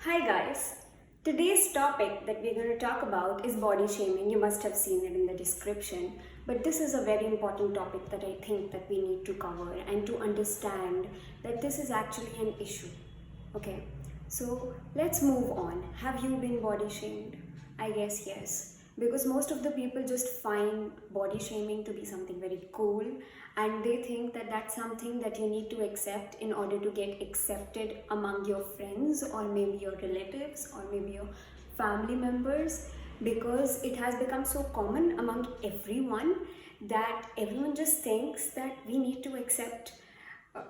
Hi guys, today's topic that we're going to talk about is body shaming. You must have seen it in the description, but this is a very important topic that I think that we need to cover and to understand that this is actually an issue. Okay, so let's move on. Have you been body shamed? I guess yes, because most of the people just find body shaming to be something very cool, and they think that that's something that you need to accept in order to get accepted among your friends or maybe your relatives or maybe your family members, because it has become so common among everyone that everyone just thinks that we need to accept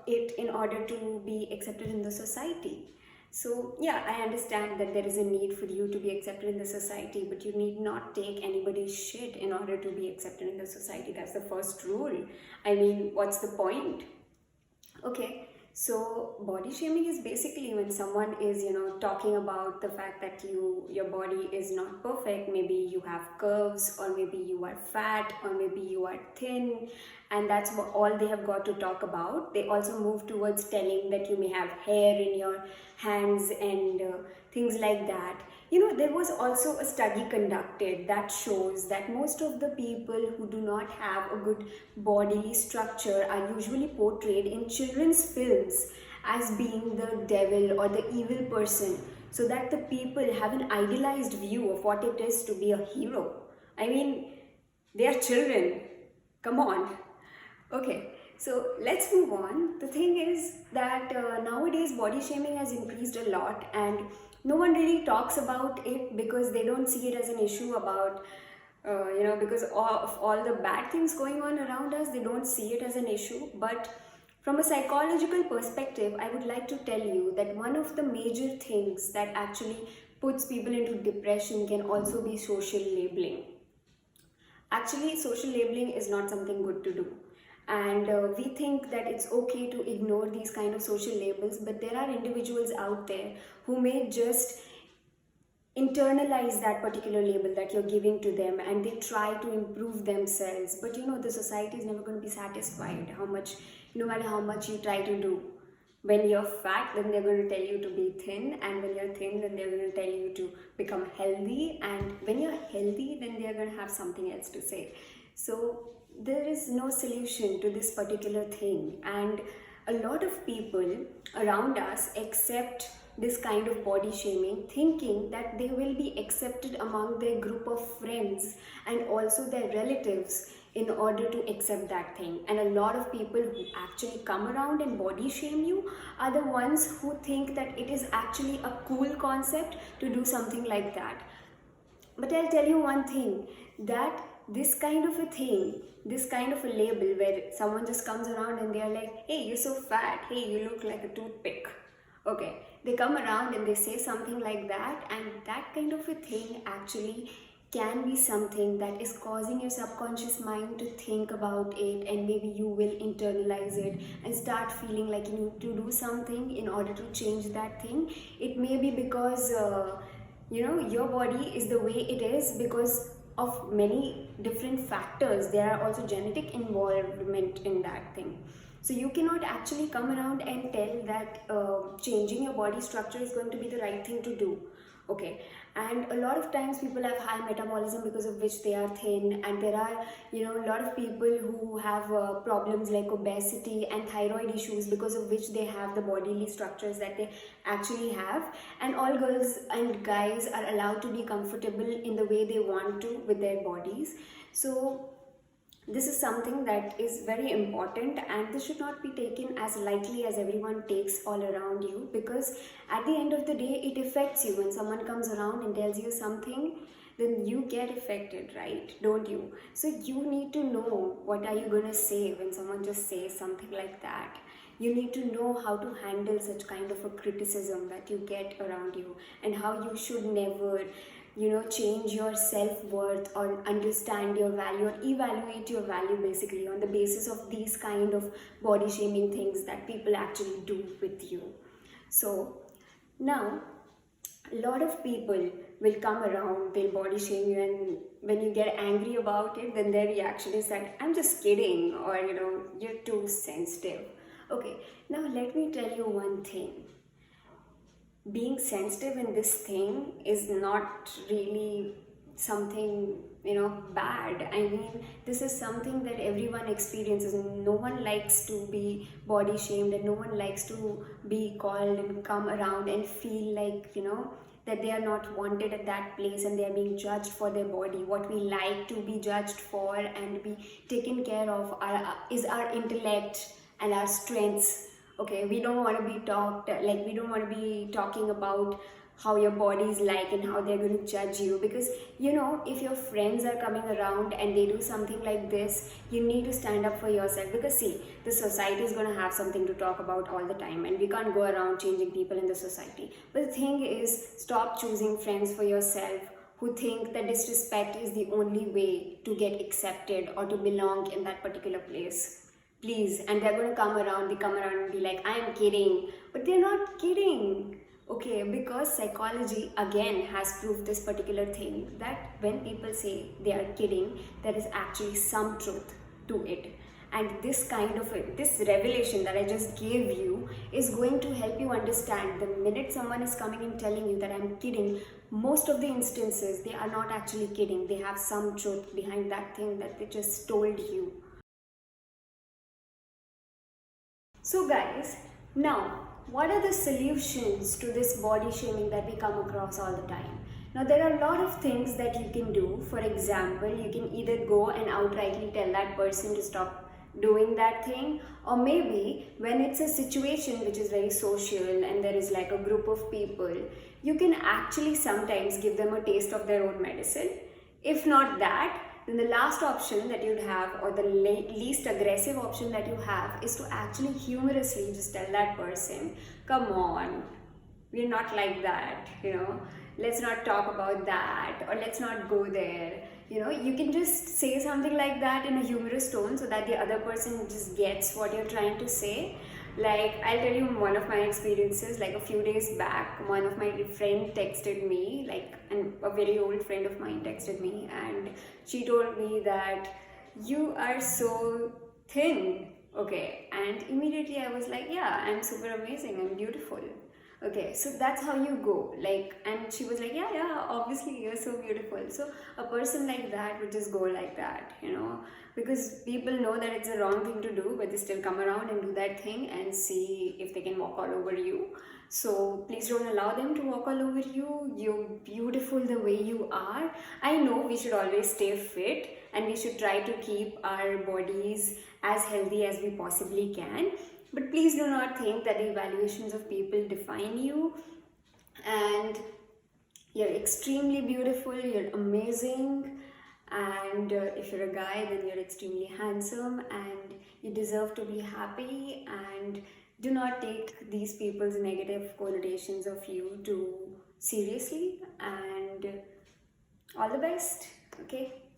it in order to be accepted in the society. So, yeah, I understand that there is a need for you to be accepted in the society, but you need not take anybody's shit in order to be accepted in the society. That's the first rule. I mean, what's the point? Okay, so body shaming is basically when someone is, talking about the fact that your body is not perfect. Maybe you have curves, or maybe you are fat, or maybe you are thin, and that's what all they have got to talk about. They also move towards telling that you may have hair in your hands and things like that. There was also a study conducted that shows that most of the people who do not have a good bodily structure are usually portrayed in children's films as being the devil or the evil person, so that the people have an idealized view of what it is to be a hero. I mean, they are children. Come on. Okay, so let's move on. The thing is that nowadays body shaming has increased a lot, and no one really talks about it because they don't see it as an issue about, because of all the bad things going on around us, they don't see it as an issue. But from a psychological perspective, I would like to tell you that one of the major things that actually puts people into depression can also be social labeling. Actually, social labeling is not something good to do. And we think that it's okay to ignore these kind of social labels, but there are individuals out there who may just internalize that particular label that you're giving to them, and they try to improve themselves. But the society is never going to be satisfied no matter how much you try to do. When you're fat, then they're going to tell you to be thin, and when you're thin, then they're going to tell you to become healthy, and when you're healthy, then they're going to have something else to say. So there is no solution to this particular thing, and a lot of people around us accept this kind of body shaming, thinking that they will be accepted among their group of friends and also their relatives in order to accept that thing. And a lot of people who actually come around and body shame you are the ones who think that it is actually a cool concept to do something like that. But I'll tell you one thing, that this kind of a thing, this kind of a label where someone just comes around and they're like, hey, you're so fat, hey, you look like a toothpick. Okay, they come around and they say something like that, and that kind of a thing actually can be something that is causing your subconscious mind to think about it, and maybe you will internalize it and start feeling like you need to do something in order to change that thing. It may be because your body is the way it is because of many different factors. There are also genetic involvement in that thing. So you cannot actually come around and tell that changing your body structure is going to be the right thing to do. Okay, and a lot of times people have high metabolism because of which they are thin, and there are a lot of people who have problems like obesity and thyroid issues because of which they have the bodily structures that they actually have. And all girls and guys are allowed to be comfortable in the way they want to with their bodies. So this is something that is very important, and this should not be taken as lightly as everyone takes all around you, because at the end of the day it affects you. When someone comes around and tells you something, then you get affected, right? Don't you? So you need to know what are you going to say when someone just says something like that. You need to know how to handle such kind of a criticism that you get around you, and how you should never change your self-worth or understand your value or evaluate your value basically on the basis of these kind of body shaming things that people actually do with you. So now a lot of people will come around, they'll body shame you, and when you get angry about it, then their reaction is that I'm just kidding, or you're too sensitive. Okay, now let me tell you one thing. being sensitive in this thing is not really something, bad. I mean, this is something that everyone experiences. No one likes to be body shamed, and no one likes to be called and come around and feel like, that they are not wanted at that place and they are being judged for their body. What we like to be judged for and be taken care of is our intellect and our strengths. Okay, we don't want to be talked, like, we don't want to be talking about how your body is like and how they're going to judge you, because if your friends are coming around and they do something like this, you need to stand up for yourself, because see, the society is going to have something to talk about all the time, and we can't go around changing people in the society. But the thing is, stop choosing friends for yourself who think that disrespect is the only way to get accepted or to belong in that particular place. Please. And they're going to come around and be like, I am kidding, but they're not kidding. Okay, because psychology again has proved this particular thing, that when people say they are kidding, there is actually some truth to it. And this kind of this revelation that I just gave you is going to help you understand, the minute someone is coming and telling you that I'm kidding, most of the instances they are not actually kidding. They have some truth behind that thing that they just told you. So guys, now what are the solutions to this body shaming that we come across all the time? Now there are a lot of things that you can do. For example, you can either go and outrightly tell that person to stop doing that thing, or maybe when it's a situation which is very social and there is like a group of people, you can actually sometimes give them a taste of their own medicine. If not that, then the last option that you'd have, or the least aggressive option that you have, is to actually humorously just tell that person, come on, we're not like that, let's not talk about that, or let's not go there. You can just say something like that in a humorous tone so that the other person just gets what you're trying to say. Like, I'll tell you one of my experiences. Like, a few days back, one of my friend texted me, like, a very old friend of mine texted me, and she told me that you are so thin. Okay, and immediately I was like, yeah, I'm super amazing, I'm beautiful. Okay, so that's how you go. Like, and she was like, yeah, obviously you're so beautiful. So a person like that would just go like that, because people know that it's a wrong thing to do, but they still come around and do that thing and see if they can walk all over you. So please don't allow them to walk all over you. You're beautiful the way you are. I know we should always stay fit and we should try to keep our bodies as healthy as we possibly can. But please do not think that the evaluations of people define you. And you're extremely beautiful, you're amazing. And if you're a guy, then you're extremely handsome and you deserve to be happy. And do not take these people's negative connotations of you too seriously. And all the best. Okay.